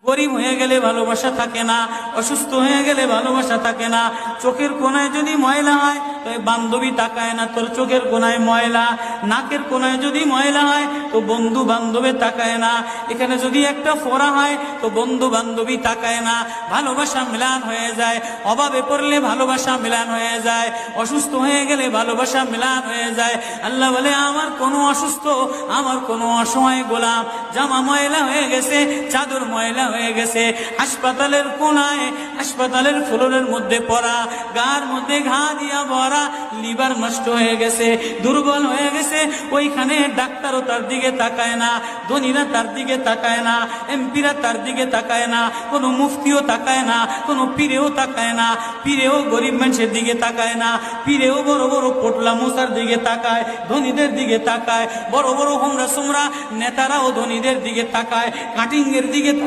গরিব হয়ে গেলে ভালোবাসা থাকে না, অসুস্থ হয়ে গেলে ভালোবাসা থাকে না। চোখের কোনায় যদি ময়লা হয় তো বান্ধবী তাকায় না, তোর চোখের কোনায় ময়লা। নাকের কোনায় যদি ময়লা হয় তো বন্ধু বান্ধবে তাকায় না। এখানে যদি একটা ফোড়া হয় তো বন্ধু বান্ধবী তাকায় না। ভালোবাসা মিলান হয়ে যায়, অভাবে পড়লে ভালোবাসা মিলান হয়ে যায়, অসুস্থ হয়ে গেলে ভালোবাসা মিলান হয়ে যায়। আল্লাহ বলে, আমার কোনো অসুস্থ, আমার কোনো অসহায় গোলাম জামা ময়লা হয়ে গেছে, চাদর ময়লা হয়ে গেছে, হাসপাতালের কোনায়, হাসপাতালের ফ্লোরের মধ্যে পড়া, গার মধ্যে ঘা দিয়া ভরা, লিভার নষ্ট হয়ে গেছে, দুর্বল হয়ে গেছে, ওইখানে ডাক্তারও তার দিকে তাকায় না, ধনীরা তার দিকে তাকায় না, এমপিরা তার দিকে তাকায় না, কোনো মুফতিও তাকায় না, কোনো পীরেও তাকায় না। পীরেও গরিব মানুষের দিকে তাকায় না, পীরেও বড় বড় পোটলা মোসার দিকে তাকায়, ধনীদের দিকে তাকায়। বড় বড় হোমরা সোমরা নেতারাও ধনীদের দিকে তাকায়, কাটিং এর দিকে